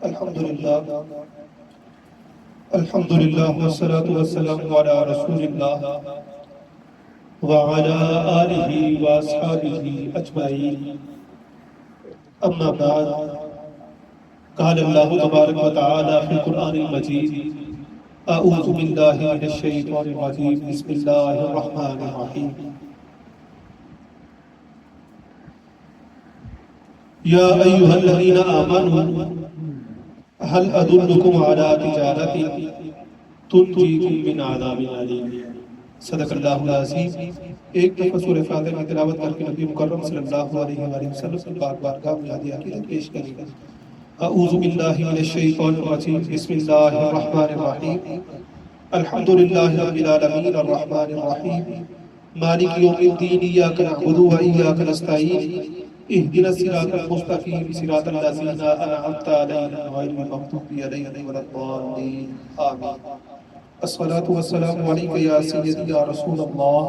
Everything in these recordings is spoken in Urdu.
الحمدللہ الحمدللہ والصلاة والسلام علی رسول اللہ وعلی آلہ واصحابہ اجمعین اما بعد قال اللہ تبارک و تعالی فی القرآن المجید اعوذ باللہ من الشیطان الرجیم بسم اللہ الرحمن الرحیم یا ایہا الذین آمنوا هل ادلکم علی تجارت تنجیکم من عذاب علیم۔ صدق اللہ العظیم۔ ایک دفعہ سورہ فاتحہ کی تلاوت کر کے نبی مکرم صلی اللہ علیہ وآلہ وسلم سے پاک بارگاہ میں ہدیہ عقیدت پیش کریں۔ اعوذ باللہ من الشیطان الرجیم بسم اللہ الرحمن الرحیم الحمدللہ رب العالمین الرحمن الرحیم مالک یوم الدین ایاک نعبد و ایاک نستعین اهدنا الصراط المستقيم صراط الذين أنعمت عليهم غير المغضوب عليهم ولا الضالين آمين۔ الصلاة والسلام عليك يا سيدي يا رسول الله،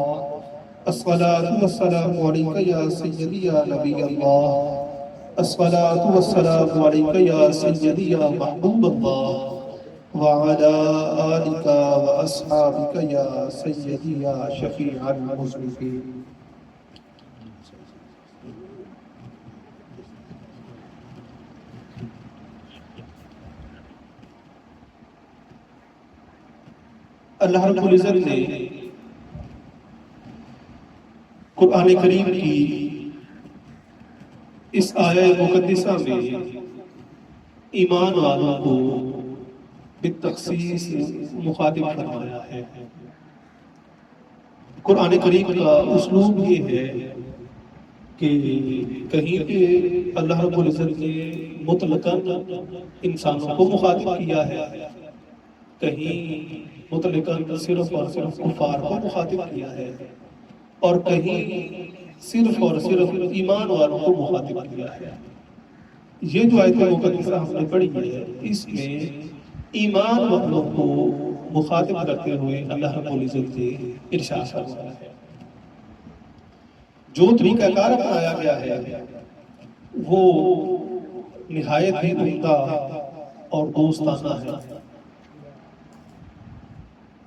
الصلاة والسلام عليك يا سيدي يا نبي الله، الصلاة والسلام عليك يا سيدي يا محبوب الله، وعلى آلك وأصحابك يا سيدي يا شفيع المذنبين۔ اللہ رب العزت نے قرآن کریم کی اس آیہ مقدسہ میں ایمان والوں کو بالتخصیص مخاطب فرمایا ہے۔ قرآن کریم کا اسلوب یہ ہے کہ کہیں پہ اللہ رب العزت نے مطلقاً انسانوں کو مخاطب کیا ہے، کہیں مطلقاً صرف اور صرف کفار کو مخاطب کیا ہے، اور کہیں صرف اور صرف ایمان والوں کو مخاطب کیا ہے۔ یہ جو آیت مقدسہ ہم نے پڑھی ہے، اس میں ایمان والوں کو مخاطب کرتے ہوئے اللہ رب العزت نے ارشاد فرمایا ہے۔ جو طریقہ کار اپنایا گیا ہے وہ نہایت ہی عمدہ اور دوستانہ ہے۔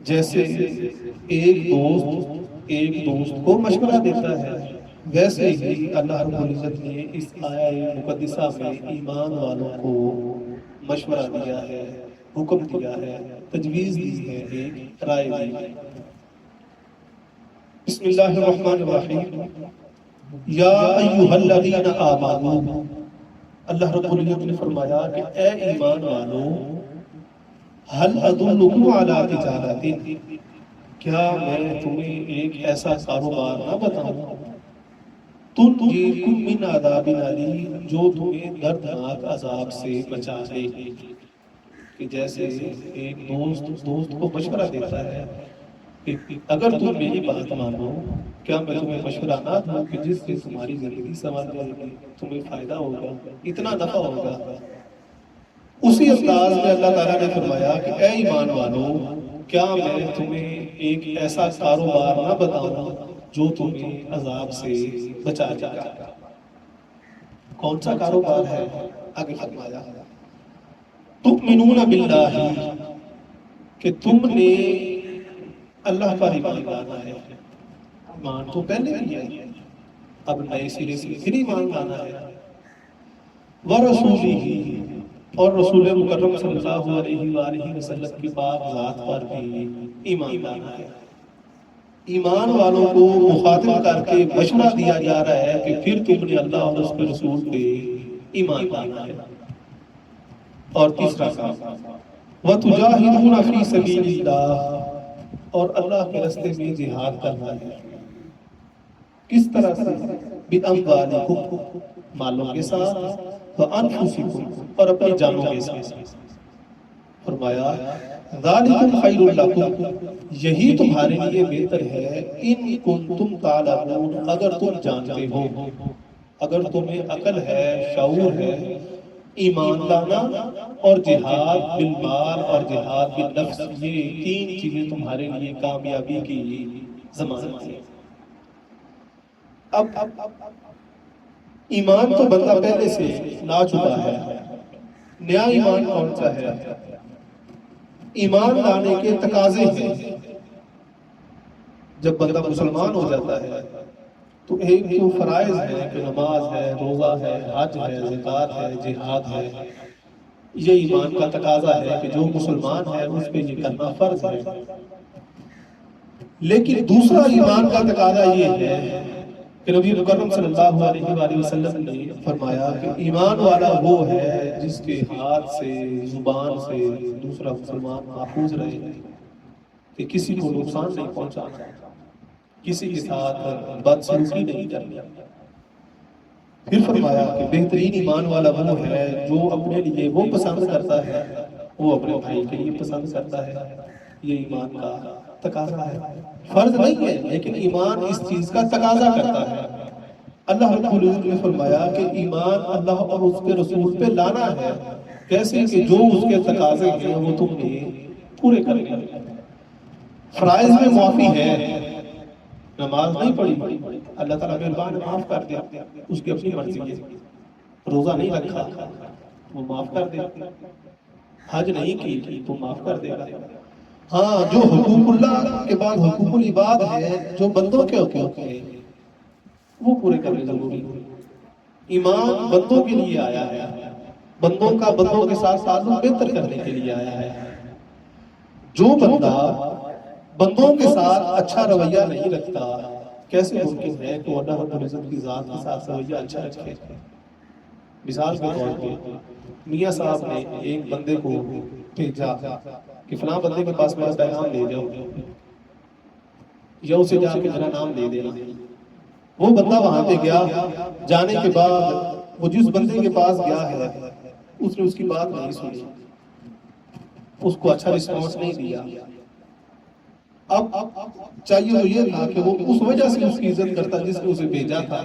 جیسے ایک دوست کو مشورہ دیتا ہے، ویسے ہی اللہ رب العزت نے اس آیہ مقدسہ میں ایمان والوں کو مشورہ دیا ہے، حکم دیا ہے، تجویز دی ہے، ایک رائے دی ہے۔ بسم اللہ الرحمن الرحیم یا ایہا الذین آمنوا، اللہ رب العزت نے فرمایا کہ اے ایمان والوں، هل ادلکم علی تجارت، کیا میں تمہیں ایک ایسا کاروبار نہ بتاؤں تنجیکم من عذاب علیم، جو تمہیں دردناک عذاب سے بچا لے۔ کہ جیسے ایک دوست کو مشورہ دیتا ہے کہ اگر تم میری بات مانو، کیا میں تمہیں مشورہ نہ دوں کہ جس سے تمہاری زندگی سنور جائے گی، تمہیں فائدہ ہوگا، اتنا نفع ہوگا۔ اسی انداز میں اللہ تعالیٰ نے فرمایا کہ اے ایمان والوں، کیا میں تمہیں ایک ایسا کاروبار نہ بتاؤں جو تمہیں عذاب سے بچا جائے گا۔ کون سا کاروبار ہے؟ آگے فرمایا تؤمنون باللہ، کہ تم نے اللہ پر ایمان لانا ہے۔ ایمان تو پہلے بھی ہے، اب نئے سرے سے پھر ایمان لانا ہے۔ ورسولہ، اور رسول مکرم صلی اللہ علیہ وآلہ وسلم کی پاک ذات پر بھی ایمان لانا ہے۔ ایمان والوں کو مخاطب کر کے مشورہ دیا جا رہا ہے کہ پھر تم نے اللہ اور اس کے رسول پہ ایمان لانا ہے۔ اور تیسرا کام وَتُجَاهِدُونَ فِي سَبِيلِ اللَّهِ، اور اللہ کے راستے میں جہاد کرنا ہے۔ کس طرح سے؟ بِأَمْوَالِكُمْ، مالوں کے ساتھ، وَأَنفُسِكُمْ، اور اپنی جانوں کے ساتھ۔ فرمایا ذَلِكُمْ خَيْرٌ لَكُمْ، یہی تمہارے لیے بہتر ہے، اِن كُنتُمْ تَعْلَمُونَ، اگر تم جانتے ہو، اگر تمہیں عقل ہے، شعور ہے۔ ایمان لانا اور جہاد بالمال اور جہاد بالنفس، یہ تین چیزیں تمہارے لیے کامیابی کی ضمانت ہے۔ اب ایمان تو بندہ پہلے سے لا چکا ہے، نیا ایمان کون سا ہے؟ ایمان لانے کے تقاضے ہیں۔ جب بندہ مسلمان ہو جاتا ہے تو ایک جو فرائض ہے کہ نماز ہے، روزہ ہے، حج ہے، زکوٰۃ ہے، جہاد ہے، یہ ایمان کا تقاضا ہے کہ جو مسلمان ہے اس پہ یہ کرنا فرض ہے۔ لیکن دوسرا ایمان کا تقاضا یہ ہے کہ نبی مکرم صلی اللہ علیہ وآلہ وسلم نے فرمایا کہ ایمان والا وہ ہے جس کے ہاتھ سے، زبان سے دوسرا مسلمان محفوظ رہے، کہ کسی کو نقصان نہیں پہنچانا، کسی کے ساتھ بدسلوکی نہیں کرنی۔ پھر فرمایا کہ بہترین ایمان والا وہ ہے جو اپنے لیے وہ پسند کرتا ہے وہ اپنے بھائی کے لیے پسند کرتا ہے۔ یہ ایمان کا تقاضا ہے، فرض نہیں ہے لیکن ایمان اس چیز کا تقاضا کرتا ہے۔ اللہ رب العزت نے فرمایا کہ ایمان اللہ اور اس کے رسول پہ لانا ہے، کیسے کہ جو اس کے تقاضے ہیں وہ تم نے پورے کرنے۔ فرائض میں معافی ہے، نماز نہیں پڑھی اللہ تعالیٰ مہربان معاف کر دیا، اس کی اپنی مرضی ہے۔ روزہ نہیں رکھا وہ معاف کر دے، حج نہیں کی تو معاف کر دے گا۔ ہاں جو حقوق اللہ کے بعد حقوق العباد ہے، جو بندوں کے حقوق ہیں وہ پورے کرنے ضروری ہے۔ ایمان بندوں کے لیے آیا ہے، بندوں کا بندوں کے ساتھ تعلق بہتر کرنے کے لیے آیا ہے۔ جو بندہ بندوں کے ساتھ اچھا رویہ نہیں رکھتا، کیسے ممکن ہے کہ اللہ رب العزت کی ذات کے ساتھ رویہ اچھا رکھے؟ مثال کے طور پہ میاں صاحب نے ایک بندے کو بھیجا کہ فلاں بندے کے پاس میرا پیغام لے جاؤ یا اسے جا کے میرا نام دے دینا۔ وہ بندہ وہاں پہ گیا، جانے کے بعد وہ جس بندے کے پاس گیا ہے اس نے اس کی بات نہیں سنی، اس کو اچھا رسپانس نہیں دیا۔ اب چاہیے تو یہ تھا کہ وہ اس وجہ سے اس کی عزت کرتا جس نے اسے بھیجا تھا۔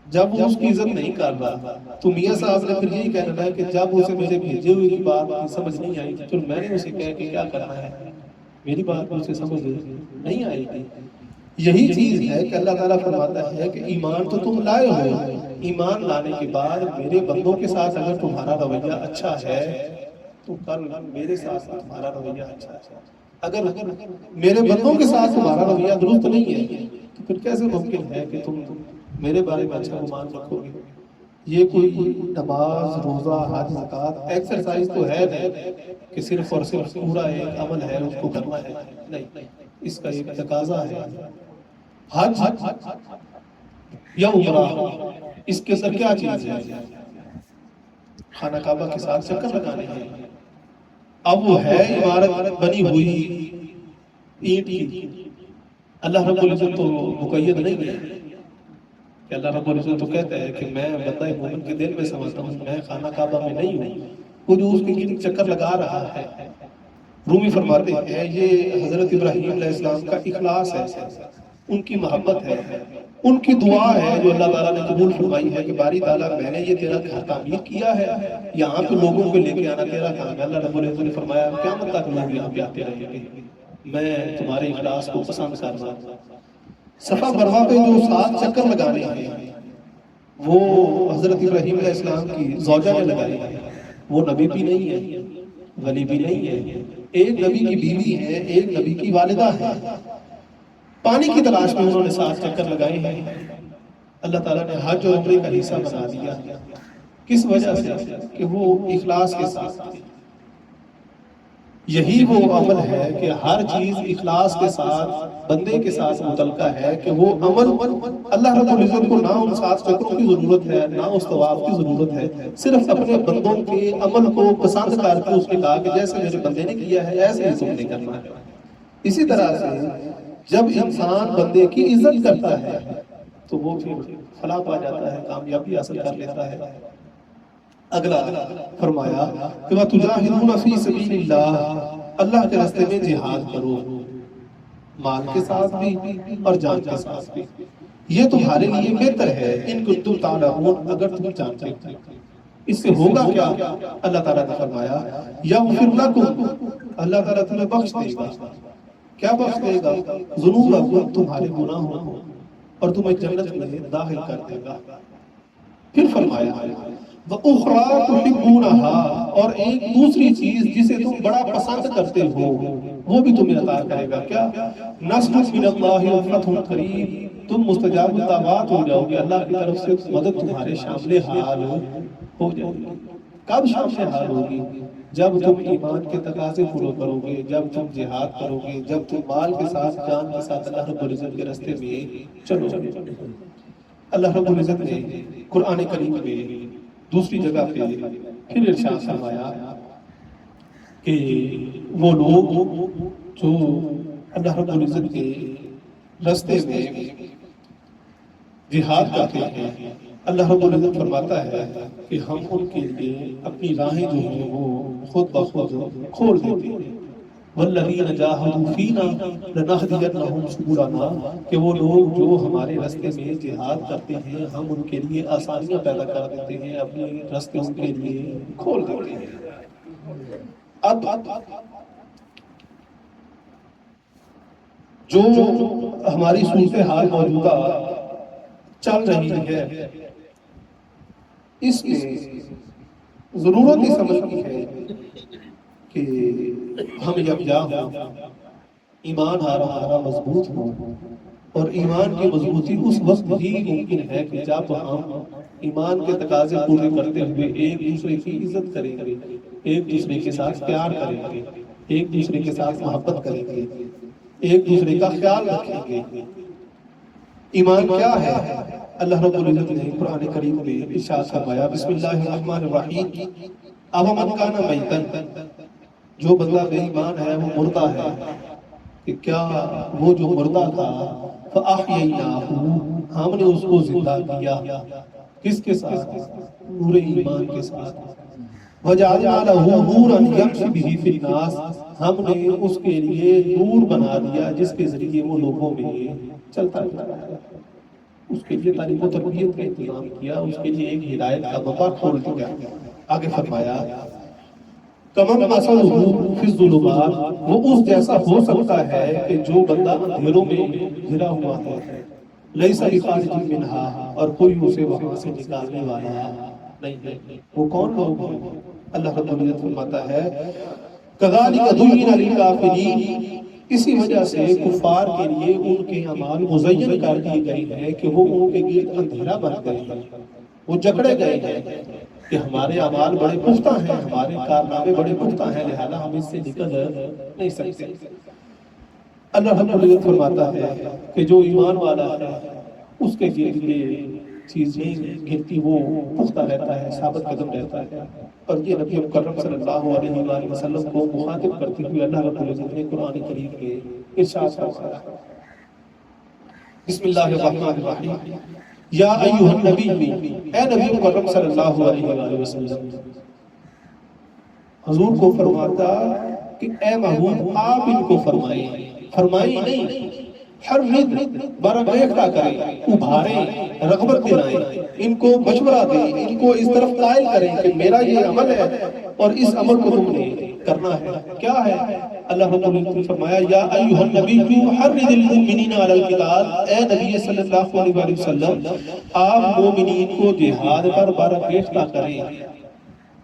جب وہ اس کی عزت نہیں کر رہا تو میاں صاحب نے پھر یہی کہنا ہے کہ جب اسے مجھے بھیجے ہوئے کی بات سمجھ نہیں آئی تو میں نے اسے کہا کہ کیا کرنا ہے، میری بات اسے سمجھ نہیں آئی تھی۔ یہی چیز ہے کہ اللہ تعالیٰ فرماتا ہے کہ ایمان تو تم لائے ہو، ایمان لانے کے بعد میرے بندوں کے ساتھ اگر تمہارا رویہ اچھا ہے تو کل میرے ساتھ تمہارا رویہ اچھا ہے۔ اگر میرے بندوں کے ساتھ تمہارا رویہ درست نہیں ہے تو پھر کیسے ممکن ہے کہ تم میرے بارے میں اچھا گمان رکھو گے؟ یہ کوئی نماز، روزہ، حج، زکوٰۃ ایکسرسائز تو ہے نہیں کہ صرف اور صرف پورا ایک عمل ہے اس کو کرنا ہے، نہیں، اس کا ایک تقاضا ہے۔ حج یا عمرہ، اس کے اندر کیا چیز ہے؟ خانہ کعبہ کے ساتھ چکر لگانے ہیں۔ اب وہ ہے عمارت بنی ہوئی اینٹ کی، اللہ رب العزت تو مقید نہیں ہے کہ اللہ رب العزت تو کہتا ہے کہ میں بندہ مومن کے دل میں سمجھتا ہوں، میں خانہ کعبہ میں نہیں ہوں، وہ جو اس کے گرد چکر لگا رہا ہے۔ رومی فرماتے ہیں یہ حضرت ابراہیم علیہ السلام کا اخلاص ہے، ان کی محبت ہے، ان کی دعا ہے جو اللہ تعالیٰ نے قبول فرمائی ہے کہ باری تعالیٰ میں نے یہ تیرا گھر تعمیر کیا ہے، یہاں پہ لوگوں کو لے کے آنا تیرا کام ہے۔ اللہ رب العزت نے فرمایا قیامت تک لوگ یہاں پہ آتے رہیں گے، میں تمہارے اخلاص کو پسند کر رہا ہوں۔ صفا مروہ پہ جو 7 چکر لگانے ہیں وہ حضرت ابراہیم علیہ السلام کی زوجہ نے لگائی ہے، وہ نبی بھی نہیں ہے، ولی بھی نہیں ہے، ایک نبی کی بیوی ہے، ایک نبی کی والدہ ہے۔ پانی کی تلاش میں انہوں نے 7 چکر لگائے ہیں۔ اللہ تعالیٰ نے حج اور عمرے کا حصہ بنا دیا، کس وجہ سے؟ کہ وہ اخلاص کے ساتھ تھے۔ یہی وہ عمل ہے کہ ہر چیز اخلاص کے ساتھ بندے کے ساتھ متعلقہ ہے کہ وہ عمل اللہ رب العزت کو نہ ان 7 چکروں کی ضرورت ہے، نہ اس طواف کی ضرورت ہے، صرف اپنے بندوں کے عمل کو پسند کر کے اس نے کہا کہ جیسے میرے بندے نے کیا ہے ایسے ہی تم نے کرنا ہے۔ اسی طرح سے جب انسان بندے کی عزت کرتا ہے تو وہ پھر فلاح پا جاتا ہے، کامیابی حاصل کر لیتا ہے۔ اگلا فرمایا کہ وَتُجَاهِدُونَ فِي سَبِيلِ اللَّهِ، اللہ کے راستے میں جہاد کرو، مال کے ساتھ بھی اور جان کے ساتھ بھی، یہ تمہارے لیے بہتر ہے ان کنتم تعلمون، اگر تم جانتے ہو۔ اس سے ہوگا کیا؟ اللہ تعالیٰ نے فرمایا یغفر لکم، اللہ تعالیٰ تمہیں بخش دے گا۔ کیا بخش دے گا؟ ذنوبکم، تمہارے گناہوں کو، اور تمہیں جنت میں داخل کر دے گا۔ پھر فرمایا وَأُخْرَى تُحِبُّونَهَا، اور ایک دوسری چیز جسے تم بڑا پسند کرتے ہو وہ بھی تمہیں عطا کرے گا. کیا؟ نصر من اللہ وفتح قریب، تم مستجاب الدعوات ہو جاؤ گے، اللہ کی طرف سے مدد تمہارے شامل حال ہو جائے گی. کب شامل حال ہوگی؟ جب تم ایمان کے تقاضے پورے کرو گے، جب تم جہاد کرو گے، جب تم مال کے ساتھ جان کے ساتھ اللہ رب العزت کے راستے میں چلو گے. اللہ رب العزت نے قرآن کریم میں دوسری جگہ پہ پھر ارشاد فرمایا کہ وہ لوگ جو اللہ رب العزت کے راستے میں جہاد کرتے ہیں، اللہ رب العزت فرماتا ہے کہ ہم ان کے لیے اپنی راہیں جو ہیں وہ خود بخود کھول دیتے ہیں. والذین جاہدوا فینا لنہدینہم سبلنا، کہ وہ لوگ جو ہمارے راستے میں جہاد کرتے ہیں ہم ان کے لیے آسانیاں پیدا کر دیتے ہیں، اپنے راستے ان کے لیے کھول دیتے ہیں. اب جو ہماری صورتحال موجودہ چل رہی ہے اس میں ضرورت ہی سمجھ کی ہے کہ ہم یکجا ہوں، ایمان ہمارا مضبوط ہو. اور ایمان کی مضبوطی اس وقت ہی ممکن ہے کہ جب ہم ایمان کے تقاضے پورے کرتے ہوئے ایک دوسرے کی عزت کریں گے، ایک دوسرے کے ساتھ پیار کریں گے، ایک دوسرے کے ساتھ محبت کریں گے، ایک دوسرے کا خیال رکھیں گے. ایمان کیا ہے؟ اللہ رب العزت نے قرآن کریم میں ارشاد فرمایا بسم اللہ الرحمن الرحیم اومن کان میتن، جو بندہ بے ایمان ہے وہ مردہ ہے، کہ کیا وہ جو مردہ تھا فاحییناہ، ہم نے اس کو زندہ کیا. کس کے ساتھ؟ نور ایمان کے ساتھ. وجعلنا لہ نورا یمشی بہ فی الناس، ہم نے اس کے لیے نور بنا دیا جس کے ذریعے وہ لوگوں میں چلتا ہے. اس کے لیے تعلیم و تربیت کا انتظام کیا، اس کے لیے ایک ہدایت کا موقع کھول دیا. آگے فرمایا کمن مثلہ فی الظلمات، وہ اس جیسا ہو سکتا ہے کہ جو بندہ اندھیروں میں گھرا ہوا ہے، لیس بخارج منہا، اور کوئی اسے وہاں سے نکالنے والا نہیں ہے. وہ کون لوگ ہیں؟ اللہ رب العزت فرماتا ہے کذالک زین للکافرین، اسی وجہ سے کفار کے لیے ان کے اعمال مزین کر دیے گئے ہیں کہ وہ ان کے گرد اندھیرا بن گئے ہیں، وہ جکڑے گئے ہیں کہ ہمارے اعمال بڑے پختہ ہیں، ہمارے کارنامے بڑے پختہ ہیں، لہذا ہم اس سے نکل نہیں سکتے. اللہ رب العزت فرماتا ہے کہ جو ایمان والا ہے اس کے گرد یہ چیز نہیں گرتی، وہ پختہ رہتا ہے، ثابت قدم رہتا ہے. اور یہ نبی مکرم صلی اللہ علیہ وآلہ وسلم کو مخاطب کرتے ہوئے اللہ رب العزت نے قرآن کریم کے ارشاد فرمایا بسم اللہ الرحمن الرحیم یا ایھا النبی، اے نبی مکرم صلی اللہ علیہ وآلہ وسلم. حضور کو فرماتا کہ اے محبوب آپ ان کو فرمائیں نہیں، حرد برانگیختہ کریں، ابھاریں، رغبت دلائیں، ان کو مشورہ دیں، ان کو اس طرف قائل کریں کہ میرا یہ عمل ہے اور اس عمل کو تم نے کرنا ہے. کیا ہے؟ اللہ رب العزت نے فرمایا یا ایھا النبی حرد المؤمنین علی القتال، اے نبی صلی اللہ علیہ وآلہ وسلم آپ مومنین کو جہاد پر برانگیختہ کریں،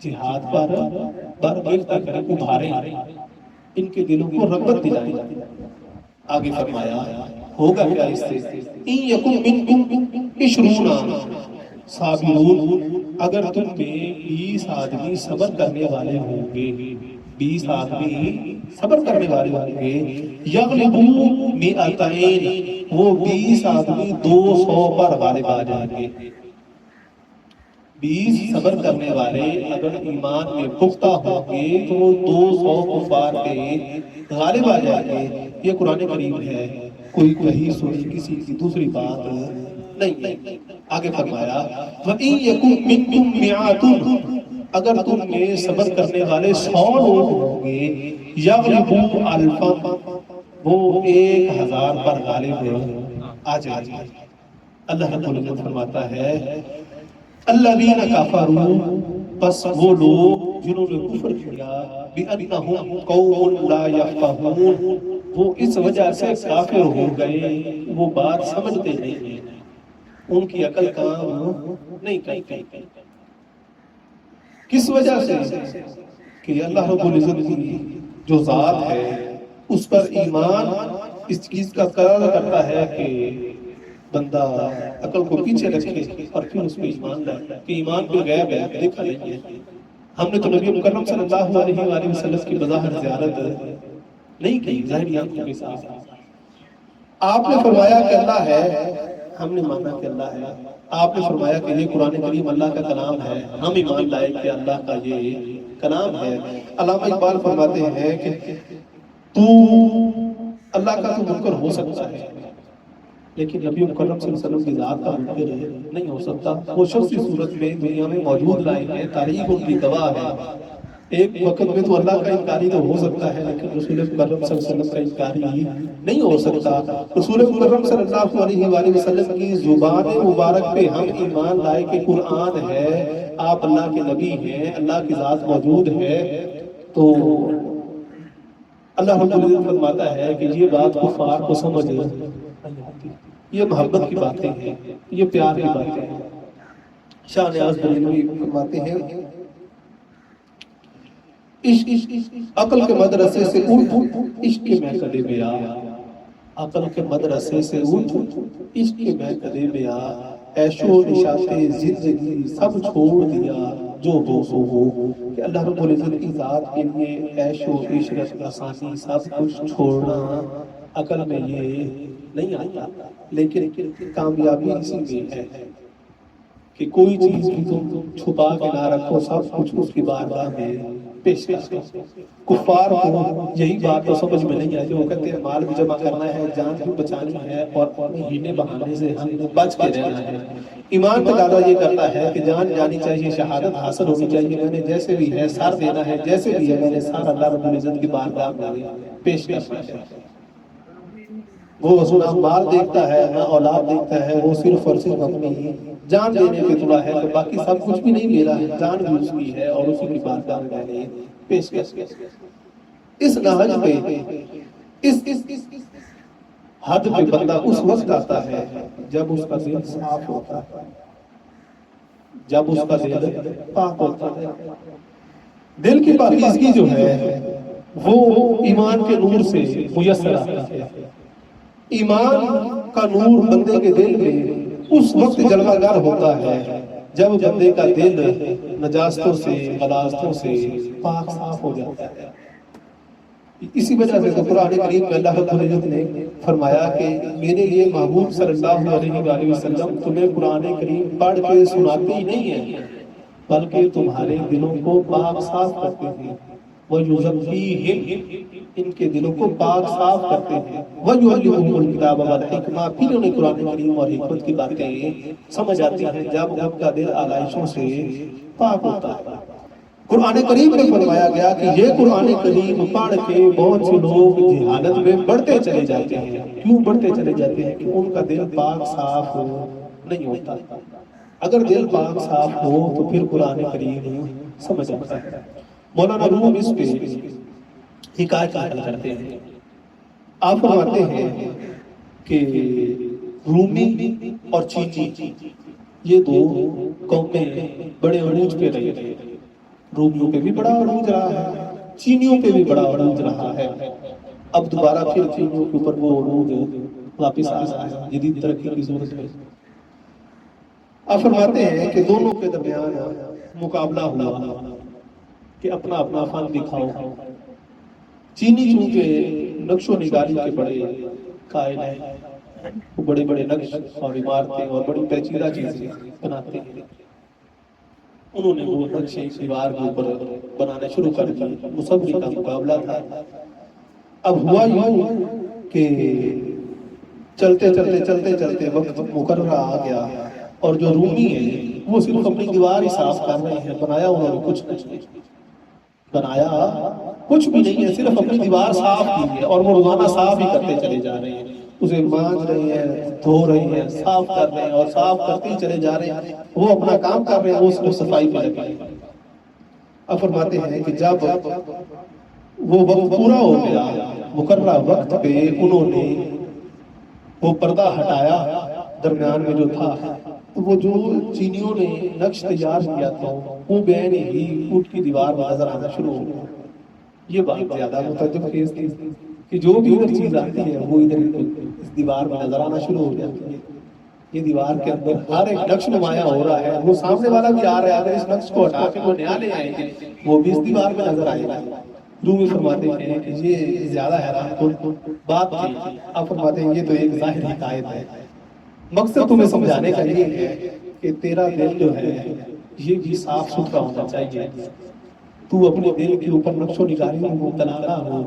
جہاد پر برانگیختہ کریں، ابھاریں، ان کے دلوں کو رغبت دلائیں. آگے فرمایا ہوگا کیا اس سے؟ ان یکن منکم عشرون صابرون، اگر تم میں 20 آدمی صبر کرنے والے ہوں گے، 20 آدمی صبر کرنے والے ہوں گے، یغلبوا مئتین، وہ 20 آدمی 200 پر غالب آ جائیں گے. 20 صبر کرنے والے اگر ایمان میں پختہ ہوں گے تو وہ 200 کفار پہ غالب آ جائیں گے. یہ قرآن کریم ہے، کوئی کہیں سنی کسی کی دوسری بات نہیں. آگے فرمایا وَإِن يَكُن مِّنكُم مِّائَةٌ، اگر تم میں صبر کرنے والے 100 لوگ ہوں گے، یغلبوا الفا، وہ 1000 پر غالب آ جائیں گے. اللہ رب العزت فرماتا ہے الذین کفروا، پس وہ لوگ جنہوں نے کفر کیا، بِأَنَّهُمْ قَوْمٌ لَا يَفْقَهُونَ، وہ اس وجہ سے کافر ہو گئے، وہ بات سمجھتے نہیں ہیں، ان کی عقل کام نہیں کرتی. کس وجہ سے؟ کہ اللہ رب العزت کی جو ذات ہے اس پر ایمان اس چیز کا قرار کرتا ہے کہ بندہ عقل کو پیچھے رکھے اور پھر اس پہ ایمان لائے کہ ایمان پہ غیب ہے، دیکھا نہیں ہے۔ ہم نے تو نبی مکرم صلی اللہ علیہ وآلہ وسلم کی بظاہر زیارت نہیں کی، ظاہری آنکھوں کے ساتھ۔ آپ نے فرمایا کہ اللہ ہے، ہم نے مانا کہ اللہ ہے۔ آپ نے فرمایا کہ یہ قرآن کریم اللہ کا کلام ہے، ہم ایمان لائے کہ اللہ کا یہ کلام ہے۔ علامہ اقبال فرماتے ہیں کہ تو اللہ کا تو منکر ہو سکتا ہے لیکن نبی مکرم صلی اللہ علیہ وسلم کی ذات کا منکر نہیں ہو سکتا۔ وہ شخص اس صورت میں دنیا میں موجود رہے ہیں، تاریخ ان کی گواہ ہے۔ ایک وقت میں تو اللہ کا انکاری تو ہو سکتا ہے لیکن رسول مکرم صلی اللہ علیہ وسلم کا انکاری نہیں ہو سکتا۔ رسول مکرم صلی اللہ علیہ وآلہ وسلم کی زبان مبارک پہ ہم ایمان لائے کہ قرآن ہے، آپ اللہ کے نبی ہیں، اللہ کی ذات موجود ہے، تو اللہ رب العزت فرماتا ہے کہ یہ بات کفار کو سمجھ نہیں آتی۔ یہ محبت کی باتیں ہیں، یہ پیار کی باتیں ہیں۔ شاہ نیاز بریلوی فرماتے ہیں عقل کے مدرسے سے اٹھ عشق میں کدے بیا، عقل کے مدرسے سے اٹھ عشق میں کدے بیا، عیش و نشاط زندگی سب چھوڑ دیا جو ہو سو ہو۔ کہ اللہ رب العزت کی ذات کے لیے عیش و عشرت آسانی سب کچھ چھوڑنا عقل میں یہ نہیں آتا، لیکن کامیابی اسی میں ہے کہ کوئی چیز بھی تم چھپا کے نہ رکھو، سب کچھ اس کی بارگاہ میں پیش کرو۔ کفار کو یہی بات تو سمجھ میں نہیں آتی، وہ کہتے ہیں مال بھی جمع کرنا ہے، جان بھی بچانی ہے اور ہینے بہانے سے ہم بچ کے رہنا ہے۔ ایمان تقاضا یہ کرتا ہے کہ جان جانی چاہیے، شہادت حاصل ہونی چاہیے، میں نے جیسے بھی ہے سر دینا ہے، جیسے بھی ہے میں نے سارا اللہ رب العزت کی بارگاہ میں پیش کرنا ہے۔ وہ نہ مال دیکھتا ہے نہ اولاد دیکھتا ہے، وہ صرف اور صرف اپنی جان دینے پہ تلا ہے، تو باقی سب کچھ بھی نہیں میرا ہے، جان بھی اس کی ہے اور اسی کی بارگاہ میں نے پیش کر۔ اس نہج پہ اس حد پہ بندہ اس وقت آتا ہے جب اس کا دل صاف ہوتا ہے، جب اس کا دل پاک ہوتا ہے۔ دل کی پاکیزگی جو ہے وہ ایمان کے نور سے میسر آتا ہے۔ ایمان کا نور بندے کے دل میں اس وقت جلوہ گر ہوتا ہے جب بندے کا دل نجاستوں سے غلاظتوں سے پاک صاف ہو جاتا ہے۔ اسی وجہ سے تو قرآن کریم میں اللہ رب العزت نے فرمایا کہ میرے لیے محبوب صلی اللہ علیہ وآلہ وسلم تمہیں قرآن کریم پڑھ کے سناتے ہی نہیں ہیں بلکہ تمہارے دلوں کو پاک صاف کرتے ہیں۔ وَيُزَكِّيهِمْ ان کے دلوں کو پاک صاف کرتے ہیں۔ وَيُعَلِّمُهُمُ الْكِتَابَ وَالْحِکْمَةَ پھر انہیں قرآن کریم اور حکمت کی باتیں سمجھ آتی ہیں جب ان کا دل آلائشوں سے پاک ہوتا ہے۔ قرآن کریم میں فرمایا گیا کہ یہ قرآن کریم پڑھ کے بہت سے لوگ جہالت میں بڑھتے چلے جاتے ہیں۔ کیوں بڑھتے چلے جاتے ہیں؟ کہ ان کا دل پاک صاف نہیں ہوتا۔ اگر دل پاک صاف ہو تو پھر قرآن کریم سمجھ آتا ہے۔ مولانا روم اس پہ حکایت نقل کرتے ہیں۔ آپ فرماتے ہیں کہ رومی اور چینی یہ دو قومیں بڑے عروج پہ رہے تھے۔ رومیوں پہ بھی بڑا عروج رہا ہے، چینیوں پہ بھی بڑا عروج رہا ہے۔ اب دوبارہ پھر چینیوں کے اوپر وہ عروج واپس آ رہا ہے جدید ترقی کی صورت میں۔ آپ فرماتے ہیں کہ دونوں کے درمیان مقابلہ ہوا کہ اپنا اپنا فن دکھاؤ۔ چینی چونکہ نقش و نگاری کے بڑے قائل ہیں، وہ بڑے بڑے نقش اور عمارتیں اور بڑی پیچیدہ چیزیں بناتے ہیں، انہوں نے وہ نقش دیوار کے اوپر بنانا شروع کر دی۔ مصوری کا مقابلہ تھا۔ اب ہوا یوں کہ چلتے چلتے چلتے چلتے وقت مقررہ آ گیا اور جو رومی ہیں وہ صرف اپنی دیوار ہی صاف کر رہے ہیں، بنایا انہوں نے کچھ بنایا کچھ بھی نہیں ہے، صرف اپنی دیوار صاف کی ہے اور وہ روزانہ صاف ہی کرتے چلے جا رہے ہیں، اسے مانج رہے ہیں، دھو رہے ہیں، صاف کر رہے ہیں اور صاف کرتے ہی چلے جا رہے ہیں۔ وہ اپنا کام کر رہے ہیں، وہ صرف صفائی پہ لگے ہیں۔ اب فرماتے ہیں کہ جب وہ وقت پورا ہو گیا، مقررہ وقت پہ انہوں نے وہ پردہ ہٹایا درمیان میں جو تھا، تو وہ جو چینیوں نے نقش تیار کیا تھا وہ بین ہی اونٹ کی دیوار میں نظر آنا شروع ہو گیا. یہ بات زیادہ متعجب خیز تھی کہ جو بھی ادھر چیز آتی ہے وہ ادھر اس دیوار میں نظر آنا شروع ہو جاتی ہے. یہ دیوار کے اندر ہر ایک نقش نمایاں ہو رہا ہے. وہ سامنے والا بھی آ رہا ہے, اگر اس نقش کو ہٹا کے وہ نیا لے آئیں گے وہ بھی اس دیوار میں نظر آئے گا. رومی فرماتے ہیں کہ یہ زیادہ حیران کن بات تھی. آپ فرماتے ہیں یہ تو ایک ظاہر حکایت ہے. مقصد تمہیں سمجھانے کا یہ ہے کہ تیرا دل جو ہے یہ بھی صاف ستھرا ہونا چاہیے. تو اپنے دل کے اوپر نقش و نگاری میں مبتلا نہ ہو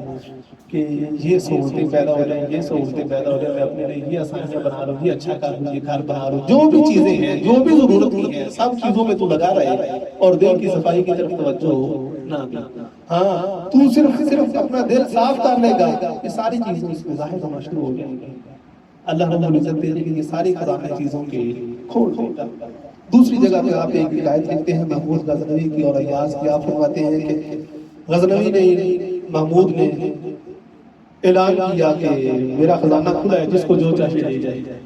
کہ یہ سہولتیں پیدا ہو جائیں, یہ سہولتیں پیدا ہو جائیں, میں اپنے لیے یہ آسانیاں بنا لوں, یہ اچھا کر لوں, یہ گھر بنا لوں. جو بھی چیزیں ہیں, جو بھی ضرورت کی ہیں, سب چیزوں میں تو لگا رہے اور دل کی صفائی کی طرف توجہ نہ دے. ہاں, تو صرف اپنا دل صاف کر لے گا, یہ ساری چیزیں اس میں ظاہر ہونا شروع ہو جائیں گی. اللہ رب العزت تیرے لیے یہ ساری خزانے چیزوں کے کھول دے گا. دوسری جگہ پہ آپ ایک ہدایت لکھتے ہیں محمود غزنوی کی اور ایاز کی. آپ فرماتے ہیں کہ غزنوی نے, محمود نے اعلان کیا کہ میرا خزانہ کھلا ہے, جس کو جو چاہیے لے جائے.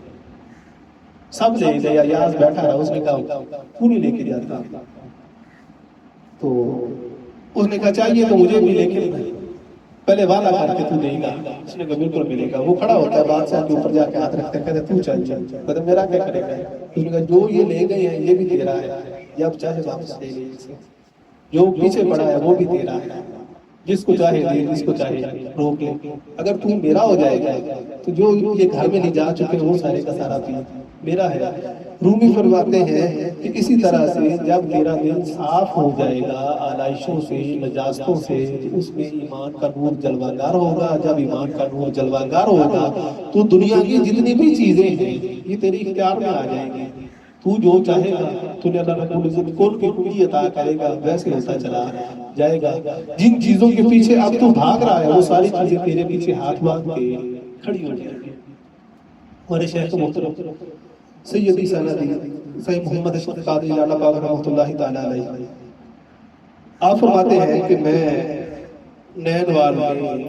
سب لے گئے. ایاز بیٹھا رہا, اس نے کہا کیوں نہیں لے کے جاتا؟ تو اس نے کہا چاہیے تو مجھے بھی لے کے پہلے وعدہ کر کے تو دے گا. اس نے کہا بالکل ملے گا. وہ کھڑا ہوتا ہے بادشاہ کے اوپر جا کے ہاتھ رکھتے ہیں, کہتے تو چاہیے. کہتے میرا کیا کرے گا؟ اس نے کہا جو یہ لے گئے ہیں یہ بھی تیرا ہے, یہ اب چاہے واپس لے گئے. جو پیچھے پڑا ہے وہ بھی تیرا ہے, جس کو چاہے دے, جس کو چاہے روک لے. اگر تو میرا ہو جائے گا تو جو یہ گھر میں نہیں جا چکے وہ سارے کا سارا بھی میرا ہے. رومی فرماتے ہیں کہ اسی طرح سے جب تیرا دل صاف ہو جائے گا آلائشوں سے, نجاستوں سے, اس میں ایمان کا نور جلوانگار ہوگا. جب ایمان کا نور جلوانگار ہوگا تو دنیا کی جتنی بھی چیزیں ہیں یہ تیری اختیار میں آ جائیں گی. تو جو چاہے گا تجھے اللہ رب العزت کون کی کلی عطا کرے گا, ویسے ہوتا چلا جائے گا. جن چیزوں کے پیچھے اب تو بھاگ رہا ہے وہ ساری چیزیں تیرے پیچھے ہاتھ باندھ کے کھڑی ہو جائیں گی. ہمارے شیخ محترم سیدی سندی سید محمد اشرف قادری لالہ پاک رحمۃ اللہ تعالیٰ علیہ آپ فرماتے ہیں کہ میں نینوال میں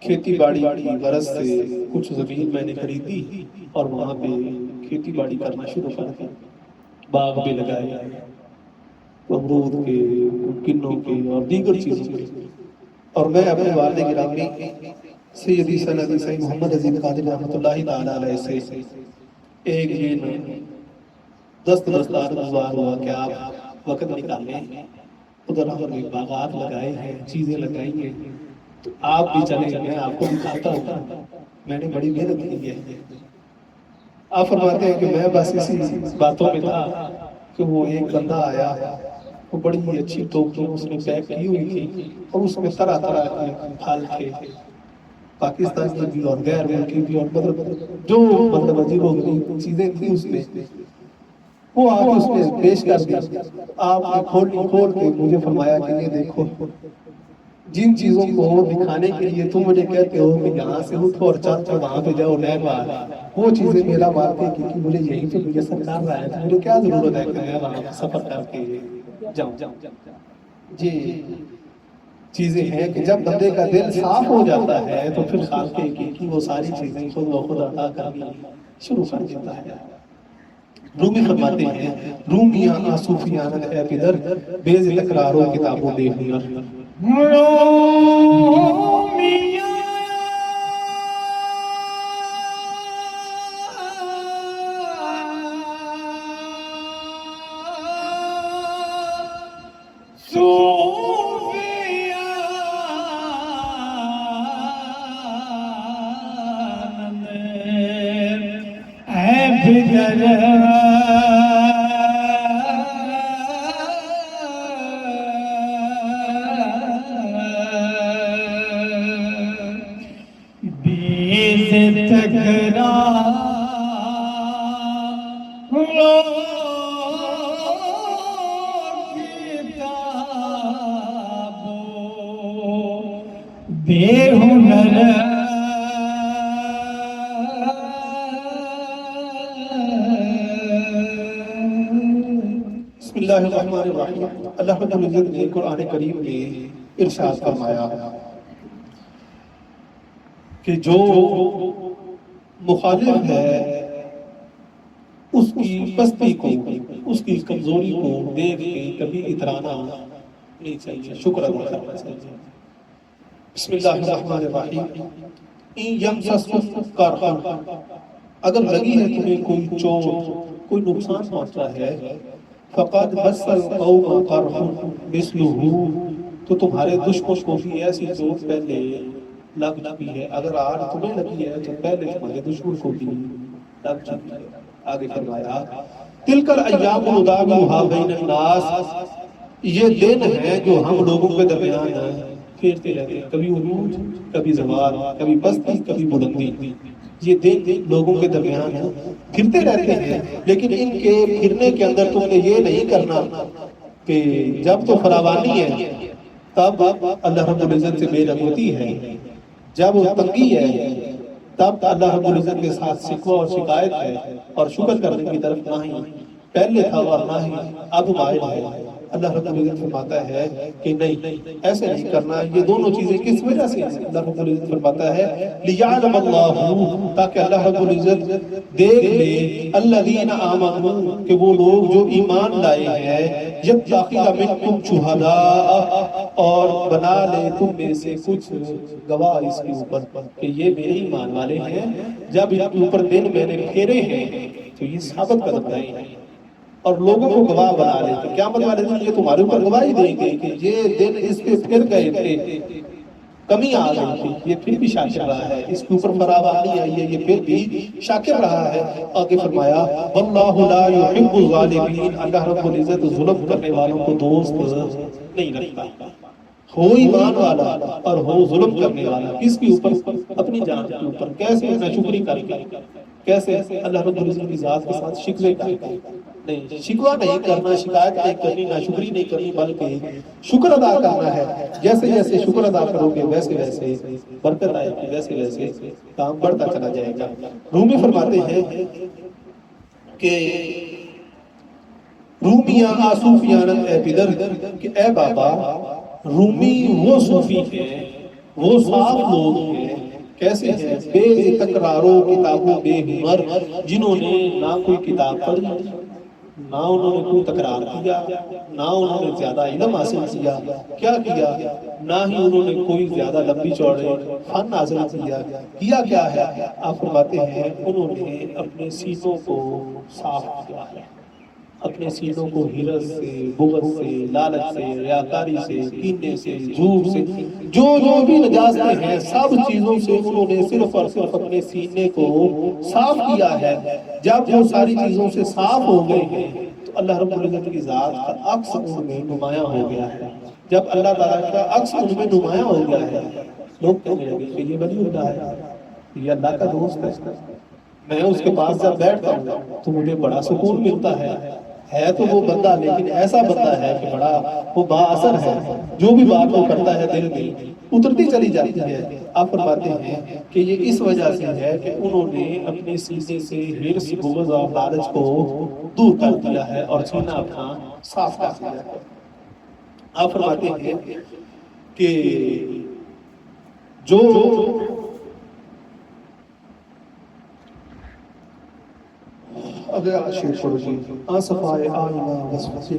کھیتی باڑی کی غرض سے کچھ زمین میں نے خریدی اور وہاں پہ کھیتی باڑی کرنا شروع کر دی. باغ بھی لگائے, امرود کے, کنوں کے اور دیگر چیزوں کے. اور میں اپنے والد گرامی سیدی سندی سید محمد عزیز قادری رحمۃ اللہ تعالیٰ علیہ سے ایک دن دستار گزار ہوا کہ آپ وقت نکالیں, ادھر ہم نے باغات لگائے ہیں, چیزیں لگائی ہیں, تو آپ بھی چلیں, میں آپ کو دکھاتا ہوں, میں نے بڑی محنت کی ہے. آپ فرماتے ہیں کہ میں بس اسی باتوں میں تھا کہ وہ ایک بندہ آیا, وہ بڑی اچھی ٹوکریاں اس نے پیک کی ہوئی تھی اور اس میں طرح طرح کے پھل تھے, پاکستان کی بھی اور غیر ملکی بھی, اور مطلب جو مطلب عجیب و غریب چیزیں تھیں اس میں, وہ آپ اس میں پیش کر دی. آپ نے کھول کے مجھے فرمایا کہ یہ دیکھو, جن چیزوں کو دکھانے کے لیے تم مجھے کہتے ہو کہ یہاں سے اٹھو اور چل چل وہاں پہ جاؤ نینوال, وہ چیزیں میرا مارتے کیونکہ مجھے یہیں پہ میسر کر رہا ہے, تو مجھے کیا ضرورت ہے کہ میں وہاں سفر کر کے جاؤں. جی چیزیں ہیں کہ جب بندے کا دل صاف ہو جاتا ہے تو پھر خالق کی وہ ساری چیزیں خود بخود عطا کرنا شروع کر دیتا ہے. رومی فرماتے ہیں رومیاں صوفیانت ہے پدر, بیز تکراروں کتابوں دے ہنر. بسم اللہ الرحمن الرحیم. اللہ رب العزت نے قرآن کریم میں ارشاد فرمایا کہ جو مخالف ہے اس کی پستی کو، اس کی کمزوری کو دیکھ کے کبھی اترانا نہیں چاہیے، شکر ادا کرنا چاہیے۔ بسم اللہ الرحمن الرحیم۔ ان یمسسکم کرح، اگر لگی ہے تمہیں کوئی چوٹ، کوئی نقصان پہنچا ہے، فقد مس القوم قرح مثلہ، تو تمہارے دشمن کو بھی ایسی چوٹ پہلے لگ چکی ہے۔ اگر آج تمہیں لگی ہے تو پہلے تمہارے دشمن کو بھی لگ چکی ہے۔ آگے فرمایا تلک الایام نداولها بین الناس، یہ دن ہے جو ہم لوگوں کے درمیان پھیرتے رہتے ہیں، کبھی عروج، کبھی زوال، کبھی پستی، کبھی بلندی۔ یہ دن لوگوں کے درمیان پھرتے رہتے ہیں، لیکن ان کے پھرنے کے اندر تم نے یہ نہیں کرنا کہ جب تو فراوانی ہے تب اللہ رب العزت سے بے رغبتی ہے، جب تنگی ہے تب اللہ رب العزت کے ساتھ شکوہ اور شکایت ہے، اور شکر کرنے کی طرف نہ ہی پہلے تھا اور نہ ہی اب مائل ہے۔ اللہ رب العزت فرماتا ہے کہ نہیں، ایسے نہیں کرنا۔ یہ دونوں چیزیں کس وجہ سے ہیں؟ اللہ رب العزت فرماتا ہے لیعلم اللہ، تاکہ اللہ رب العزت دیکھ لے الذین آمنوا، کہ وہ لوگ جو ایمان لائے ہیں، یتخذ منکم شہداء، اور بنا لے تم میں سے کچھ گواہ اس کے اوپر کہ یہ میرے ایمان والے ہیں، جب ان کے اوپر دن میں نے پھیرے ہیں تو یہ ثابت قدم رہے ہیں، اور لوگوں کو گواہ بنا لے تو قیامت والے دن یہ تمہارے اوپر گواہی دیں گے کہ یہ دن اس پہ پھر گئے تھے، کمی آ گئی تھی، یہ پھر بھی شاکر رہا ہے، اس کے اوپر فراوانی آئی ہے، یہ پھر بھی شاکر رہا ہے۔ آگے فرمایا واللہ لا يحب الظالمین، اللہ رب العزت ظلم کرنے والوں کو دوست نہیں رکھتا۔ ہو ایمان والا اور ہو ظلم کرنے والا، کس کے اوپر؟ اپنی جان کے اوپر۔ کیسے؟ ناشکری کر کے، کیسے؟ اللہ رب العزت کی ذات کے ساتھ شکوے کر کے نہیں، شکوہ نہیں کرنا، شکایت نہیں کرنی، ناشکری نہیں کرنی، بلکہ شکر ادا کرنا ہے۔ جیسے جیسے شکر ادا کرو گے ویسے ویسے برکت آئے گی، ویسے ویسے کام بڑھتا چلا جائے گا۔ رومی فرماتے ہیں کہ رومیاں آصوفیانت اے پدر، کہ اے بابا، رومی وہ صوفی ہیں، وہ صاف لوگ ہیں، کیسے ہیں؟ بے تکراروں کتابوں بے ہنر، جنہوں نے نہ کوئی کتاب پڑھی، نہ انہوں نے کوئی تکرار کیا، نہ انہوں نے زیادہ علم حاصل کیا، کیا کیا؟ نہ ہی انہوں نے کوئی زیادہ لمبی چوڑے فن حاصل کیا کیا ہے؟ آپ فرماتے ہیں انہوں نے اپنے سینوں کو صاف کیا ہے، اپنے سینوں کو حرص سے، بغض سے، لالچ سے، ریاکاری سے، کینے سے، جھوٹ سے، جو بھی نجاستیں ہیں سب چیزوں سے انہوں نے صرف اور صرف اپنے سینے کو صاف کیا ہے۔ جب وہ ساری چیزوں سے صاف ہو گئے ہیں تو اللہ رب العزت کی ذات کا عکس ان میں نمایاں ہو گیا ہے۔ جب اللہ تعالیٰ کا عکس ان میں نمایاں ہو گیا ہے، لوگ کہنے لگے کہ یہ ولی اللہ ہے، یہ اللہ کا دوست ہے، میں اس کے پاس جب بیٹھتا ہوں تو مجھے بڑا سکون ملتا ہے تو وہ بندہ لیکن ایسا بندہ ہے کہ بڑا وہ با اثر ہے، جو بھی بات وہ کرتا ہے دل میں اترتی چلی جاتی ہے۔ آپ فرماتے ہیں کہ یہ اس وجہ سے ہے کہ انہوں نے اپنے سینے سے حرص، بغض اور لالچ کو دور کر دیا ہے اور سینہ اپنا صاف کر دیا ہے۔ آپ فرماتے ہیں کہ جو اگر شیر پڑھو جی آصفائے آئینہ وصفت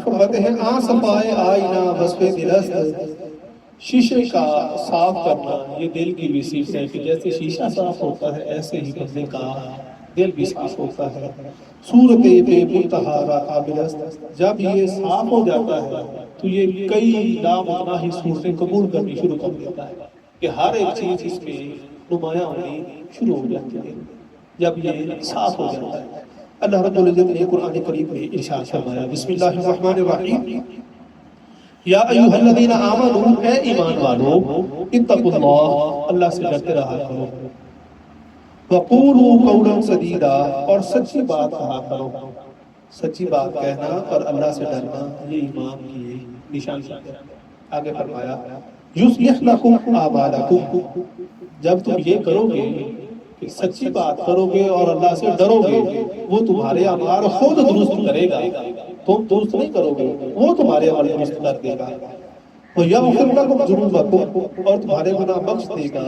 فرماتے ہیں آصفائے آئینہ وصف دلست، شیشے کا صاف کرنا یہ دل کی بھی صفت ہے کہ جیسے شیشہ صاف ہوتا ہے ایسے ہی بندے کا دل بھی صاف ہوتا ہے۔ صورت بے منتہا را قابل است، جب یہ صاف ہو جاتا ہے تو یہ کئی لامتناہی صورتیں قبول کرنی شروع کر دیتا ہے کہ ہر ایک چیز اس میں نمایاں ہونی شروع ہو جاتی ہے جب یہ صاف ہو جاتا ہے۔ اللہ رب العزت نے قرآن کریم میں ارشاد فرمایا، بسم اللہ الرحمن الرحیم، یا ایھا الذین آمنوا، اے ایمان والو، اتقوا اللہ، اللہ سے ڈرتے رہا کرو، وقولوا قولا سدیدا، اور سچی بات کہا کرو۔ سچی بات کہنا اور اللہ سے ڈرنا یہ ایمان کی نشانی ہے۔ آگے فرمایا، یصلح لکم اعمالکم، جب تم یہ کرو گے کہ سچی بات کرو گے اور اللہ سے ڈرو گے، وہ تمہارے اعمال خود درست کرے گا، تم درست نہیں کرو گے، وہ تمہارے عمل درست کر دے گا۔ وَيَغْفِرْ لَكُمْ ذُنُوبَكُمْ، اور تمہارے گناہ بخش دے گا۔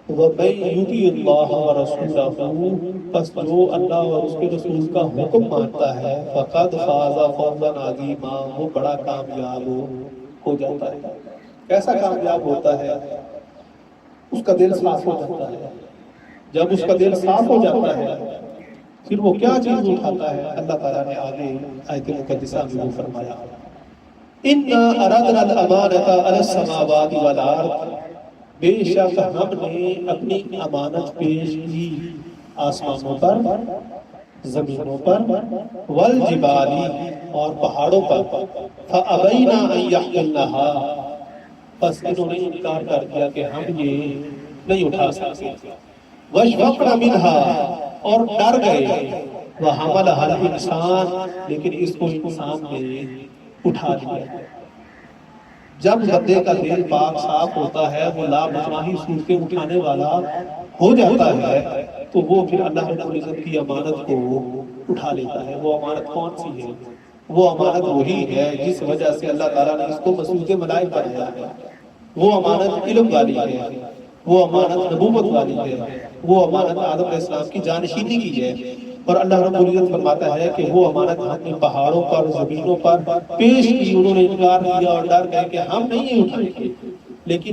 وَمَن يُطِعِ اللَّهَ وَرَسُولَهُ، پس جو اللہ اور اس کے رسول کا حکم مانتا ہے، فَقَدْ فَازَ فَوْزًا عَظِيمًا، وہ بڑا کامیاب ہو جاتا ہے۔ کیسا کامیاب ہوتا ہے؟ اس کا دل صاف ہو جاتا ہے۔ جب اس کا دل صاف ہو جاتا ہے پھر وہ کیا چیز اٹھاتا ہے؟ اللہ تعالیٰ نے آگے آیت مقدسہ میں وہ فرمایا، اِنَّا أَرَدْنَا الْأَمَانَةَ عَلَى السَّمَاوَاتِ وَالْأَرْضِ، بے شک ہم نے اپنی امانت پیش کی آسمانوں پر، زمینوں پر، والجبال، اور پہاڑوں پر، فَأَبَيْنَا أَن يَحْمِلْنَهَا، بس انہوں نے انکار کر دیا کہ ہم یہ نہیں اٹھا سکتے، وَاشْفَقْنَ مِنْهَا، اور ڈر گئے، وَحَمَلَهَا الْإِنسَانُ، لیکن اس کو انسان نے اٹھا لیا۔ جب بندے کا دل پاک صاف ہوتا ہے، وہ لامتناہی صورتیں اٹھانے والا ہو جاتا ہے، تو وہ پھر اللہ رب العزت کی امانت کو اٹھا لیتا ہے۔ وہ امانت کون سی ہے؟ وہ امانت وہی ہے جس وجہ سے اللہ تعالیٰ نے اس کو مسعود ملائک بنایا ہے۔ وہ امانت علم والی ہے، وہ امانت نبوت والی ہے، وہ امانت آدم علیہ السلام کی جانشینی کی ہے، اور اللہ رب العزت فرماتا ہے کہ وہ امانت ہم نے پہاڑوں پر، زمینوں پر پیش کی، انہوں نے انکار کیا اور ڈر گئے کہ ہم نہیں اٹھائیں گے، لیکن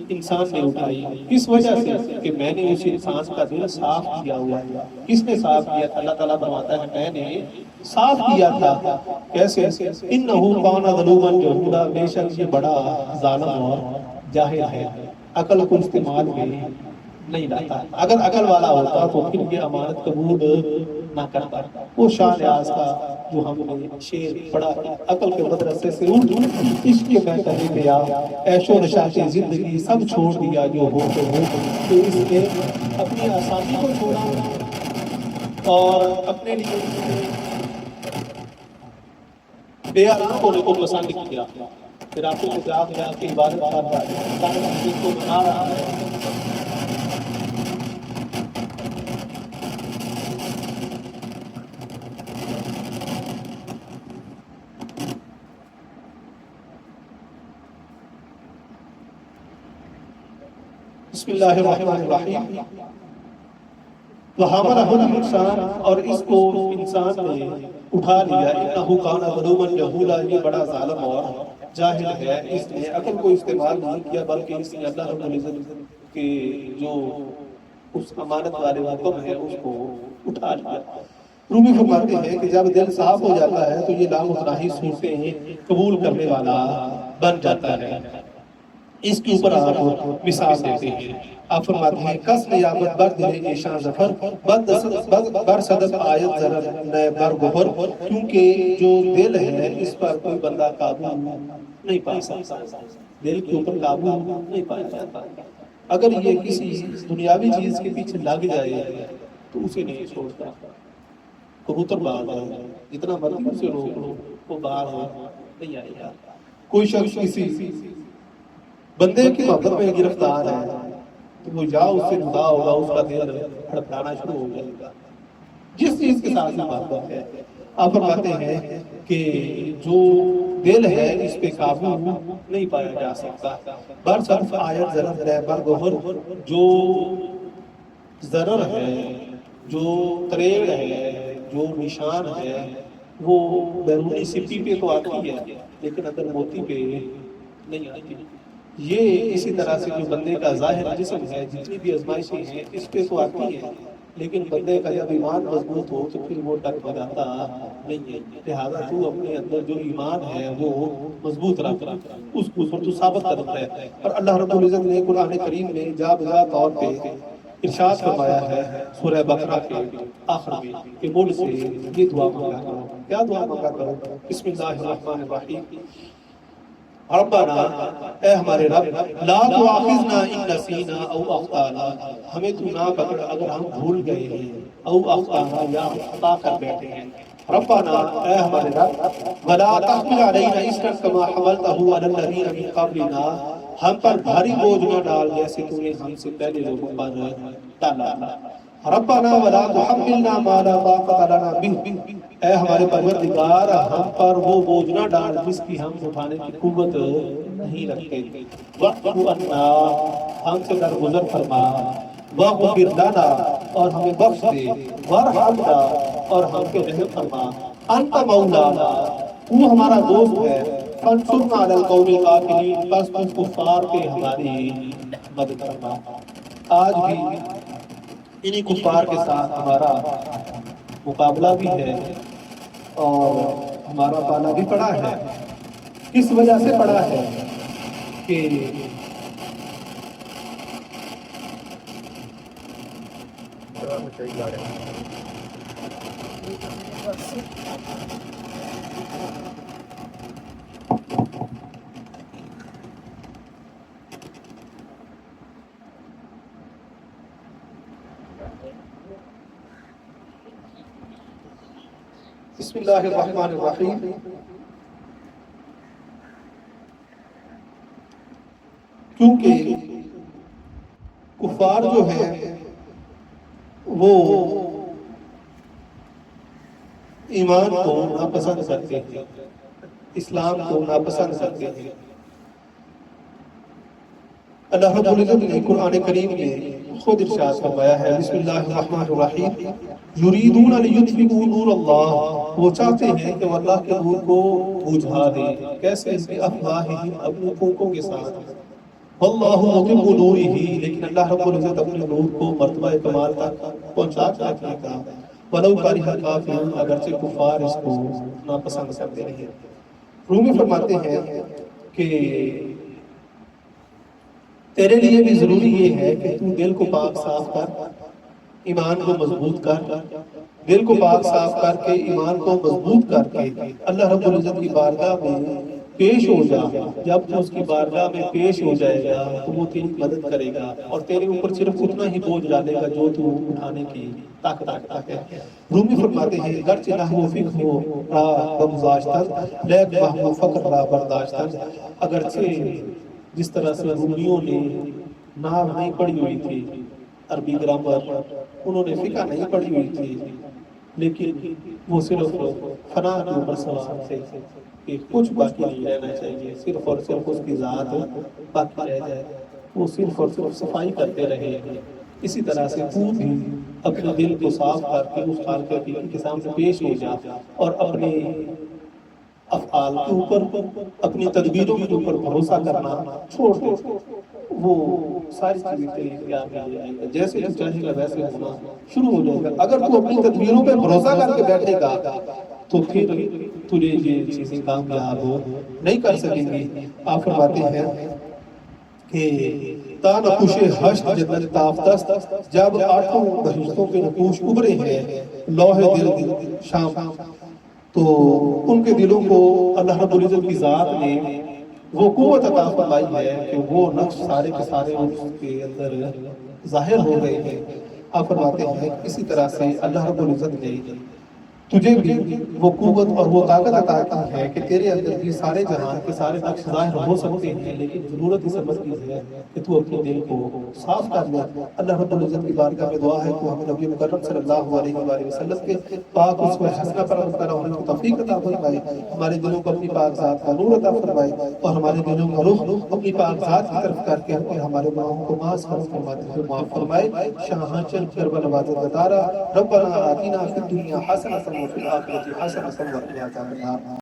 انسان نے اٹھائی۔ کس وجہ سے؟ کہ میں نے اس انسان کا دل صاف کیا ہوا ہے۔ کس نے صاف کیا تھا؟ اللہ تعالیٰ فرماتا ہے میں نے صاف کیا تھا۔ کیسے؟ انہو کان ظلوما جہولا، بے شک یہ بڑا ظالم اور جاہل ہے، عقل کو استعمال میں نہیں لاتا۔ اگر عقل والا ہوتا تو پھر یہ امانت قبول نہ کرتا۔ وہ شاہ نیاز کا جو ہم نے شعر پڑھا، عقل کے مدرسے سے اٹھ، عشق میں کہیں گیا، عیش و نشاط زندگی سب چھوڑ دیا جو ہو تو ہو، تو اس نے اپنی آسانی کو چھوڑا اور اپنے لیے بے آرام ہونے کو پسند کیا۔ پھر آپ کو جا کے عبادت کر رہا ہے، کو بنا رہا ہے۔ بسم اللہ الرحمن الرحیم، وَحَمَلَهُ الْإِنسَانُ، اور اس کو انسان نے اٹھا لیا، انہو کان ظلوما جہولا، یہ بڑا ظالم اور جاہل ہے۔ اس نے عقل کو استعمال نہیں کیا، بلکہ اس نے اللہ رب العزت کے جو اس امانت والے حکم ہے اس کو اٹھا لیا۔ رومی فرماتے ہیں کہ جب دل صاف ہو جاتا ہے تو یہ لامتناہی صورتیں قبول کرنے والا بن جاتا ہے۔ اس کے اوپر آپ مثال دیتے ہیں، آپ فرماتے ہیں کس نیابت بر دل ایشان ظفر، بر صدق آیت ضرر نئے بر گہر، کیونکہ جو دل ہے اس پر کوئی بندہ قابو نہیں پا سکتا۔ دل کے اوپر قابو نہیں پایا جاتا۔ اگر یہ کسی دنیاوی چیز کے پیچھے لگ جائے تو اسے نہیں چھوڑتا۔ کبوتر باز ہے، جتنا مرضی اسے روک لو وہ باہر نہیں آئے گا۔ کوئی شخص کسی بندے کی محبت میں گرفتار ہے تو وہ یا اس سے جدا ہوگا، اس کا دل ہڑپڑانا شروع ہو جائے گا۔ جس چیز کے ساتھ محبت ہے، آپ فرماتے ہیں کہ جو دل ہے اس پہ قابو نہیں پایا جا سکتا۔ بر صرف آیت ضرر ہے بر گوہر، جو ضرر ہے، جو تریڑ ہے، جو نشان ہے، وہ بیرونی سپی پہ تو آتی ہے لیکن اندر موتی پہ نہیں آتی۔ یہ اسی طرح سے جو بندے کا ظاہر جسم ہے، جتنی بھی آزمائشیں ہیں اس پہ تو آتی ہے لیکن بندے کا جب ایمان مضبوط ہو تو پھر وہ ٹکراتا نہیں ہے. لہٰذا تو اپنے اندر جو ایمان ہے وہ مضبوط رکھ اس کو پر تو ثابت کرتا ہے. اور اللہ رب العزت نے قرآن کریم میں جا بجا طور پہ ارشاد فرمایا ہے سورہ بقرہ کے آخر میں کہ مجھ سے یہ دعا مانگا کرو. کیا دعا مانگا کرو؟ بسم اللہ الرحمن الرحیم. ربنا اے ہمارے رب لا تؤاخذنا ان نسینا او اخطانا، ہمیں تو نہ پکڑ اگر ہم بھول گئے ہیں، او اخطانا یا خطا کر بیٹھے ہیں. ربنا اے ہمارے رب ولا تحمل علینا اسرا کما حملته علی الذین من قبلنا، ہم پر بھاری بوجھ نہ ڈال جیسے تو نے ہم سے پہلے لوگوں پر ڈالا. ربنا ولا تحملنا ما لا طاقت لنا به، اے ہمارے پروردگار ہم پر وہ بوجھ نہ ڈال جس کی ہم اٹھانے کی قوت نہیں رکھتے. واعف عنا، ہم سے درگزر فرما. واغفر لنا، اور ہمیں بخش دے. وارحمنا، اور ہم پہ رحم فرما. انت مولانا، تو ہمارا دوست ہے. فانصرنا علی القوم الکافرین، بس تم کفار پہ ہماری مدد فرما. آج بھی انہی کفار کے ساتھ ہمارا مقابلہ بھی ہے اور ہمارا پالا بھی پڑا ہے. کس وجہ سے پڑا ہے کہ بسم اللہ الرحمن الرحیم. کیونکہ کفار جو ہیں وہ ایمان کو ناپسند کرتے ہیں، اسلام کو ناپسند کرتے ہیں. اللہ رب العزت نے قرآن کریم میں خود ارشاد فرمایا ہے بسم اللہ الرحمن الرحیم. یریدون لیطفئوا نور اللہ، وہ چاہتے ہیں کہ وہ اللہ کے نور کو بجھا دیں. کیسے؟ بافواہہم، اپنے پھونکوں کے ساتھ. واللہ متم نورہ، لیکن اللہ رب العزت اپنے نور کو مرتبہ کمال تک پہنچا رکھے گا. ولو کرہ الکافرون، اگرچہ کفار اس کو ناپسند کرتے رہے. رومی فرماتے ہیں کہ تیرے لیے بھی ضروری یہ ہے کہ تو دل کو پاک صاف کر، ایمان کو مضبوط کر. دل کو پاک صاف کر کے ایمان کو مضبوط کر کے اللہ رب العزت کی بارگاہ میں پیش ہو جا. جب تو اس کی بارگاہ میں پیش ہو جائے گا تو وہ تیری مدد کرے گا اور تیرے اوپر صرف اتنا ہی بوجھ ڈالے گا جو تو اٹھانے کی طاقت رکھتا ہے. رومی فرماتے ہیں گرچہ نحو فکر ہو را بمزاشتن لیک محو فقر را برداشتن، اگرچہ جس طرح سے رومیوں نے نحو نہیں پڑھی ہوئی تھی، عربی گرامر، انہوں نے فقہ نہیں پڑھی ہوئی تھی، لیکن وہ صرف فنا کے اوپر سوار تھے کہ کچھ باقی نہیں رہنا چاہیے، صرف اور صرف اس کی ذات باقی رہ جائے. وہ صرف اور صرف صفائی کرتے رہے. اسی طرح سے تو بھی اپنے دل کو صاف کر کے اس خالق حقیقی کے سامنے پیش ہو جا اور اپنے افعال کے اوپر، اپنی تدبیروں کے اوپر بھروسہ کرنا چھوڑ دے. وہ ساری چیزیں تیری اختیار میں آ جائیں گا. جیسے تو چاہے گا ویسے ہونا شروع ہو جائے گا. اگر تو اپنی تدبیروں پہ بھروسہ کر کے بیٹھے گا تو پھر تجھے یہ چیزیں کامیاب نہیں کر سکیں گی. آپ فرماتے ہیں کہ تا نقوش حشت جنت تافتست، جب آٹھوں بہشتوں کے نقوش ابھرے ہیں لوح دل شام، تو ان کے دلوں کو اللہ رب العزت کی ذات نے وہ قوت عطا فرمائی ہے کہ وہ نقش سارے کے سارے اس کے اندر ظاہر ہو گئے ہیں. آپ فرماتے ہیں اسی طرح سے اللہ رب العزت نے تجھے بھی وہ قوت اور وہ طاقت عطا کی ہے کہ تیرے اندر بھی سارے جہان کے سارے نقش ظاہر ہو سکتے ہیں، لیکن ضرورت اس عمل کی ہے کہ تو اپنے دل کو صاف کر لے. اللہ رب العزت کی بارگاہ میں دعا ہے کہ ہمیں نبی مکرم صلی اللہ علیہ وآلہ وسلم کے پاک اسوہ حسنہ پر عمل کرنا ہونے کی توفیق عطا فرمائے. ہمارے دلوں کو اپنی پاک ذات کا نور عطا فرمائے اور ہمارے دلوں کا رخ اپنی پاک ذات کی طرف کر کے ہمارے گناہوں کو معاف فرمائے. شاہ چل کربلا واجد دارا ربنا آتنا فی الدنیا حسنۃ وفی الآخرۃ حسنۃ وقنا عذاب النار.